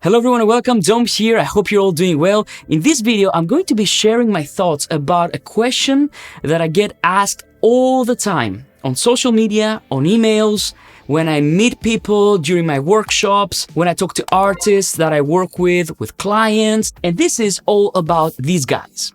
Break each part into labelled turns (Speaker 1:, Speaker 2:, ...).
Speaker 1: Hello everyone and welcome, Doms here. I hope you're all doing well. In this video, I'm going to be sharing my thoughts about a question that I get asked all the time on social media, on emails, when I meet people during my workshops, when I talk to artists that I work with clients, and this is all about these guys.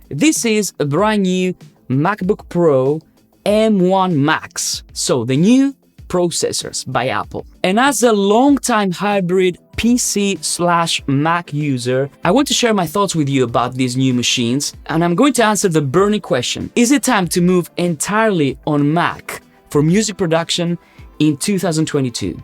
Speaker 1: This is a brand new MacBook Pro M1 Max, so the new processors by Apple. And as a long-time hybrid PC/Mac user, I want to share my thoughts with you about these new machines, and I'm going to answer the burning question: is it time to move entirely on Mac for music production in 2022?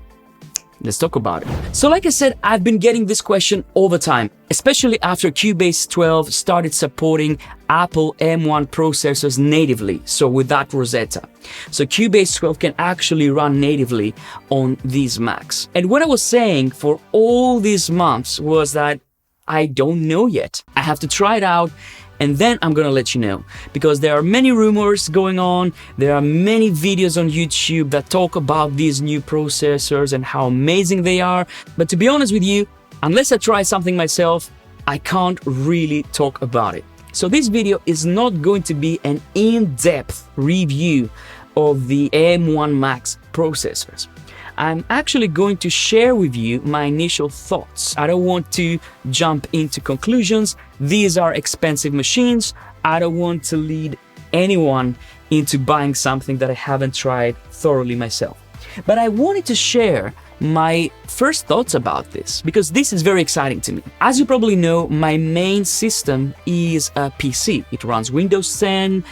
Speaker 1: Let's talk about it. So like I said, I've been getting this question all the time, especially after Cubase 12 started supporting Apple M1 processors natively, so without Rosetta. So Cubase 12 can actually run natively on these Macs. And what I was saying for all these months was that I don't know yet. I have to try it out, and then I'm gonna let you know, because there are many rumors going on, there are many videos on YouTube that talk about these new processors and how amazing they are. But to be honest with you, unless I try something myself, I can't really talk about it. So this video is not going to be an in-depth review of the M1 Max processors. I'm actually going to share with you my initial thoughts. I don't want to jump into conclusions. These are expensive machines. I don't want to lead anyone into buying something that I haven't tried thoroughly myself. But I wanted to share my first thoughts about this, because this is very exciting to me. As you probably know, my main system is a PC. It runs Windows 10,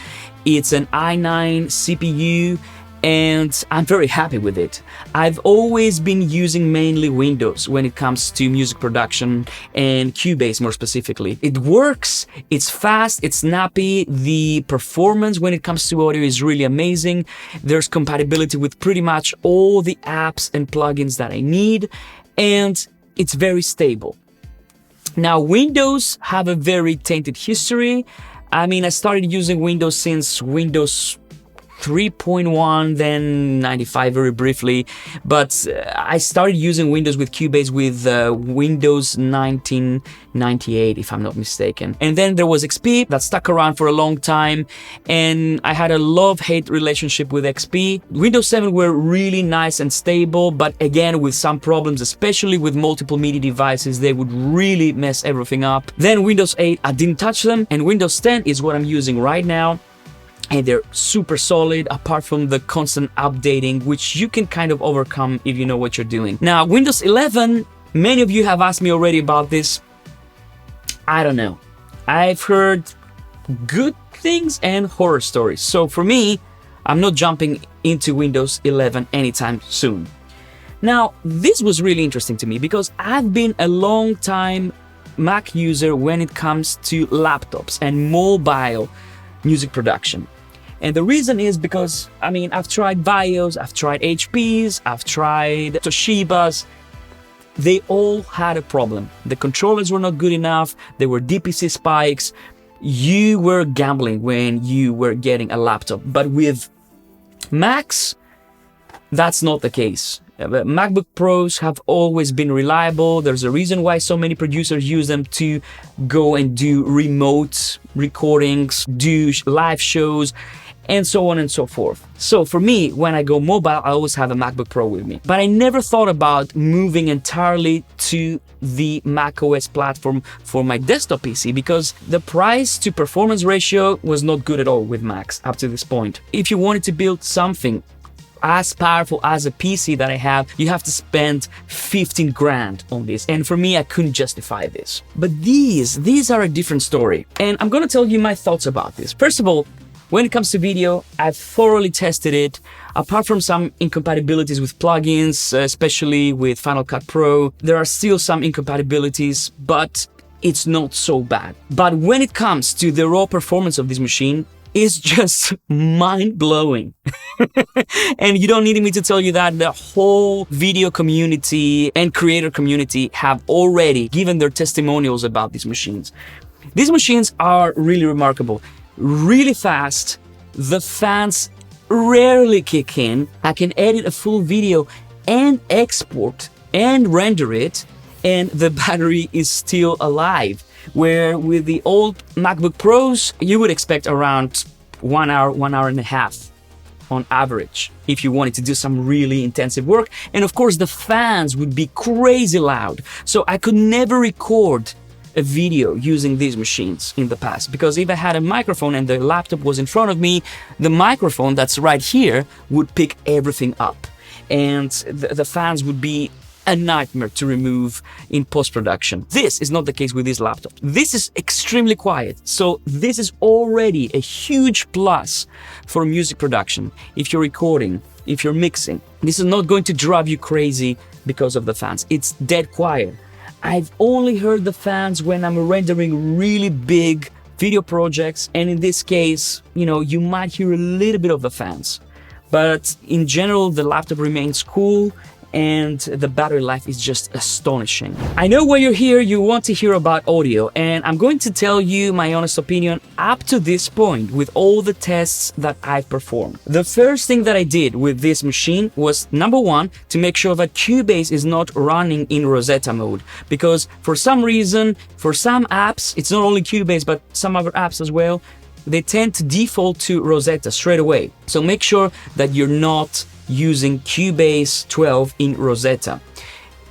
Speaker 1: it's an i9 CPU, and I'm very happy with it. I've always been using mainly Windows when it comes to music production and Cubase more specifically. It works, it's fast, it's snappy, the performance when it comes to audio is really amazing. There's compatibility with pretty much all the apps and plugins that I need, and it's very stable. Now, Windows have a very tainted history. I mean, I started using Windows since Windows 3.1, then 95 very briefly, but I started using Windows with Cubase with Windows 1998, if I'm not mistaken. And then there was XP that stuck around for a long time, and I had a love-hate relationship with XP. Windows 7 were really nice and stable, but again with some problems, especially with multiple media devices. They would really mess everything up. Then Windows 8, I didn't touch them, and Windows 10 is what I'm using right now. And they're super solid, apart from the constant updating, which you can kind of overcome if you know what you're doing. Now, Windows 11, many of you have asked me already about this. I don't know. I've heard good things and horror stories. So for me, I'm not jumping into Windows 11 anytime soon. Now, this was really interesting to me because I've been a long time Mac user when it comes to laptops and mobile music production. And the reason is because, I mean, I've tried Vios, I've tried HPs, I've tried Toshibas. They all had a problem. The controllers were not good enough, there were DPC spikes. You were gambling when you were getting a laptop. But with Macs, that's not the case. MacBook Pros have always been reliable. There's a reason why so many producers use them to go and do remote recordings, do live shows, and so on and so forth. So for me, when I go mobile, I always have a MacBook Pro with me. But I never thought about moving entirely to the macOS platform for my desktop PC, because the price to performance ratio was not good at all with Macs up to this point. If you wanted to build something as powerful as a PC that I have, you have to spend 15 grand on this. And for me, I couldn't justify this. But these are a different story. And I'm gonna tell you my thoughts about this. First of all, when it comes to video, I've thoroughly tested it. Apart from some incompatibilities with plugins, especially with Final Cut Pro, there are still some incompatibilities, but it's not so bad. But when it comes to the raw performance of this machine, it's just mind-blowing. And you don't need me to tell you that the whole video community and creator community have already given their testimonials about these machines. These machines are really remarkable, really fast. The fans rarely kick in. I can edit a full video and export and render it and the battery is still alive. Where with the old MacBook Pros, you would expect around 1 hour, 1 hour and a half on average if you wanted to do some really intensive work. And of course, the fans would be crazy loud. So I could never record a video using these machines in the past, because if I had a microphone and the laptop was in front of me, the microphone that's right here would pick everything up, and the fans would be a nightmare to remove in post-production. This is not the case with this laptop. This is extremely quiet, so this is already a huge plus for music production. If you're recording, if you're mixing, this is not going to drive you crazy because of the fans. It's dead quiet. I've only heard the fans when I'm rendering really big video projects, and in this case, you might hear a little bit of the fans. But in general, the laptop remains cool, and the battery life is just astonishing. I know why you're here, you want to hear about audio, and I'm going to tell you my honest opinion up to this point with all the tests that I've performed. The first thing that I did with this machine was, number one, to make sure that Cubase is not running in Rosetta mode, because for some reason, for some apps, it's not only Cubase, but some other apps as well, they tend to default to Rosetta straight away. So make sure that you're not using Cubase 12 in Rosetta.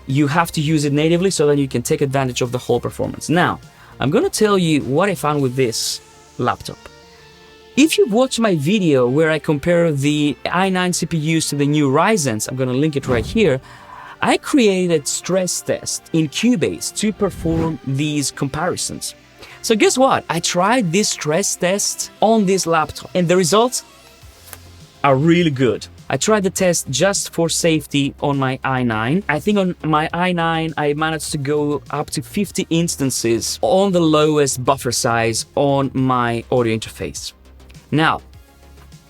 Speaker 1: You have to use it natively so that you can take advantage of the whole performance. Now, I'm gonna tell you what I found with this laptop. If you've watched my video where I compare the i9 CPUs to the new Ryzen's, I'm gonna link it right here, I created a stress test in Cubase to perform these comparisons. So guess what? I tried this stress test on this laptop, and the results are really good. I tried the test just for safety on my i9. I think on my i9, I managed to go up to 50 instances on the lowest buffer size on my audio interface. Now,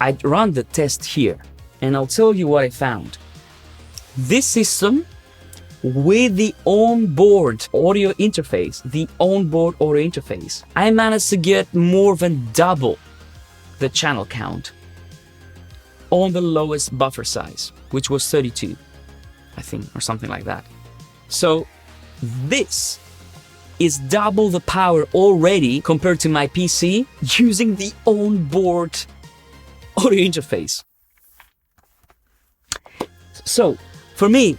Speaker 1: I run the test here, and I'll tell you what I found. This system, with the onboard audio interface, I managed to get more than double the channel count on the lowest buffer size, which was 32, I think, or something like that. So this is double the power already compared to my PC using the onboard audio interface. So for me,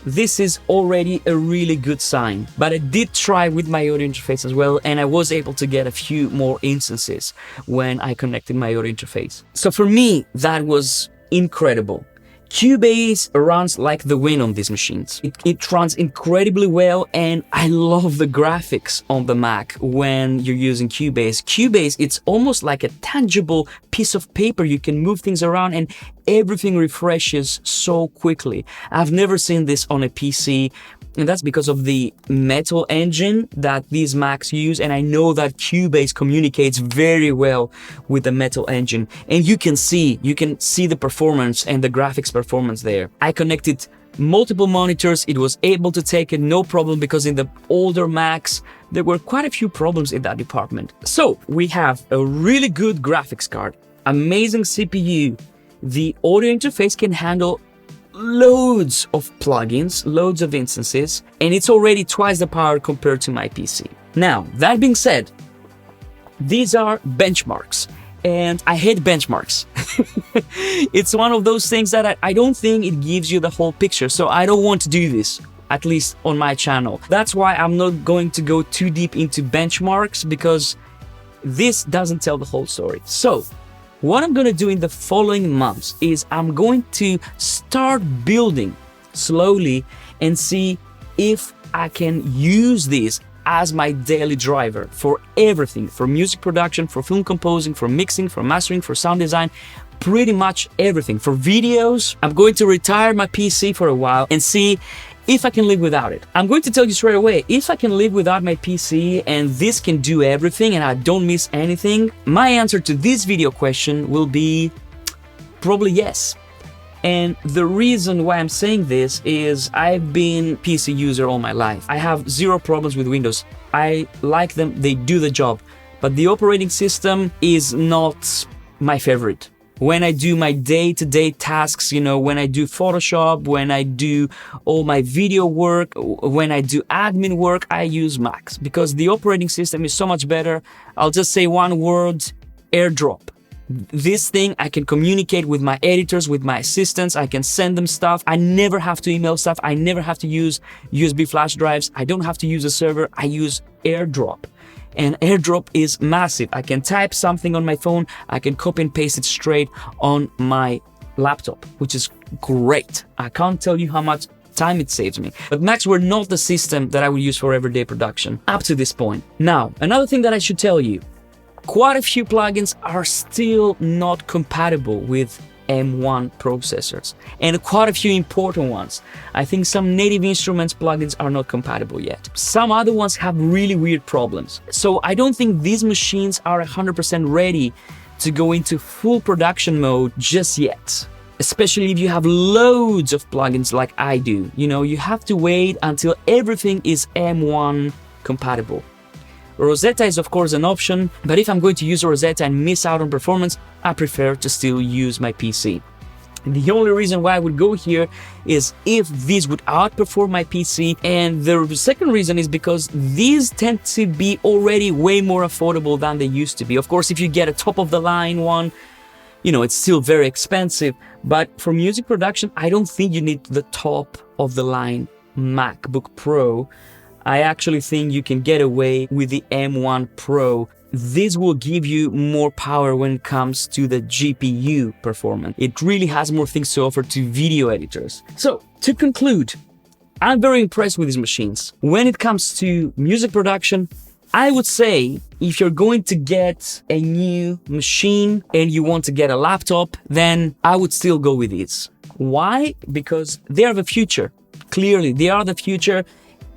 Speaker 1: this is already a really good sign, but I did try with my audio interface as well, and I was able to get a few more instances when I connected my audio interface. So for me, that was incredible. Cubase runs like the wind on these machines. It runs incredibly well, and I love the graphics on the Mac when you're using Cubase. Cubase, it's almost like a tangible piece of paper. You can move things around and everything refreshes so quickly. I've never seen this on a PC, and that's because of the metal engine that these Macs use, and I know that Cubase communicates very well with the metal engine, and you can see the performance and the graphics performance there. I connected multiple monitors, it was able to take it no problem, because in the older Macs there were quite a few problems in that department. So we have a really good graphics card, amazing CPU, the audio interface can handle loads of plugins, loads of instances, and it's already twice the power compared to my PC. Now, that being said, these are benchmarks, and I hate benchmarks. It's one of those things that I don't think it gives you the whole picture, so I don't want to do this, at least on my channel. That's why I'm not going to go too deep into benchmarks, because this doesn't tell the whole story. So, what I'm going to do in the following months is I'm going to start building slowly and see if I can use this as my daily driver for everything, for music production, for film composing, for mixing, for mastering, for sound design, pretty much everything. For videos, I'm going to retire my PC for a while and see if I can live without it. I'm going to tell you straight away, if I can live without my PC and this can do everything and I don't miss anything, my answer to this video question will be probably yes. And the reason why I'm saying this is I've been PC user all my life. I have zero problems with Windows. I like them, they do the job, but the operating system is not my favorite. when I do my day-to-day tasks, you know, when I do Photoshop, when I do all my video work, when I do admin work, I use Macs because the operating system is so much better. I'll just say one word: AirDrop. This thing, I can communicate with my editors, with my assistants, I can send them stuff. I never have to email stuff. I never have to use USB flash drives. I don't have to use a server. I use AirDrop. And AirDrop is massive. I can type something on my phone. I can copy and paste it straight on my laptop, which is great. I can't tell you how much time it saves me. But Macs were not the system that I would use for everyday production up to this point. Now, another thing that I should tell you, quite a few plugins are still not compatible with M1 processors, and quite a few important ones. I think some Native Instruments plugins are not compatible yet. Some other ones have really weird problems. So I don't think these machines are 100% ready to go into full production mode just yet. Especially if you have loads of plugins like I do. You know, you have to wait until everything is M1 compatible. Rosetta is of course an option, but if I'm going to use Rosetta and miss out on performance, I prefer to still use my PC. The only reason why I would go here is if these would outperform my PC, and the second reason is because these tend to be already way more affordable than they used to be. Of course, if you get a top-of-the-line one, you know, it's still very expensive, but for music production, I don't think you need the top-of-the-line MacBook Pro. I actually think you can get away with the M1 Pro. This will give you more power when it comes to the GPU performance. It really has more things to offer to video editors. So, to conclude, I'm very impressed with these machines. When it comes to music production, I would say if you're going to get a new machine and you want to get a laptop, then I would still go with these. Why? Because they are the future. Clearly, they are the future.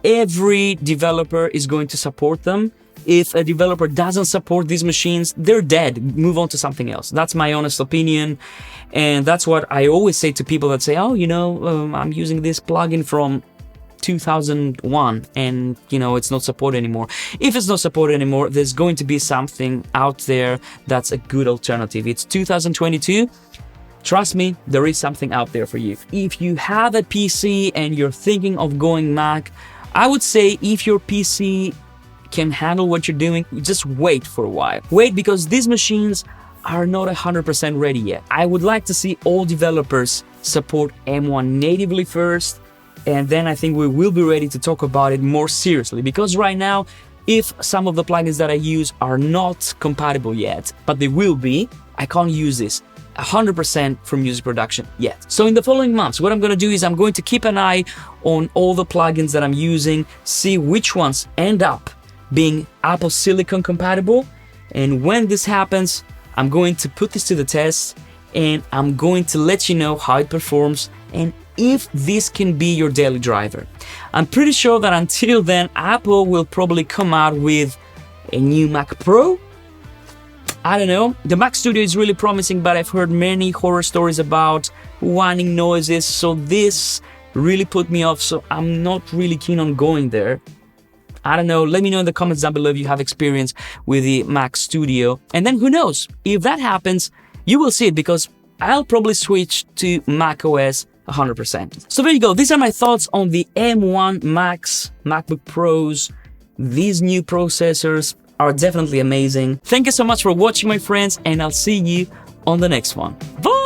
Speaker 1: Every developer is going to support them. If a developer doesn't support these machines, they're dead. Move on to something else. That's my honest opinion. And that's what I always say to people that say, oh, you know, I'm using this plugin from 2001 and, you know, it's not supported anymore. If it's not supported anymore, there's going to be something out there that's a good alternative. It's 2022. Trust me, there is something out there for you. If you have a PC and you're thinking of going Mac, I would say if your PC can handle what you're doing, just wait for a while. Wait, because these machines are not 100% ready yet. I would like to see all developers support M1 natively first, and then I think we will be ready to talk about it more seriously, because right now, if some of the plugins that I use are not compatible yet, but they will be, I can't use this 100% for music production yet. So in the following months, what I'm going to do is I'm going to keep an eye on all the plugins that I'm using, see which ones end up being Apple Silicon compatible. And when this happens, I'm going to put this to the test and I'm going to let you know how it performs and if this can be your daily driver. I'm pretty sure that until then, Apple will probably come out with a new Mac Pro. I don't know. The Mac Studio is really promising, but I've heard many horror stories about whining noises, so this really put me off, so I'm not really keen on going there. I don't know. Let me know in the comments down below if you have experience with the Mac Studio. And then who knows? If that happens, you will see it because I'll probably switch to macOS 100%. So there you go. These are my thoughts on the M1 Macs, MacBook Pros. These new processors are definitely amazing. Thank you so much for watching, my friends, and I'll see you on the next one. Bye!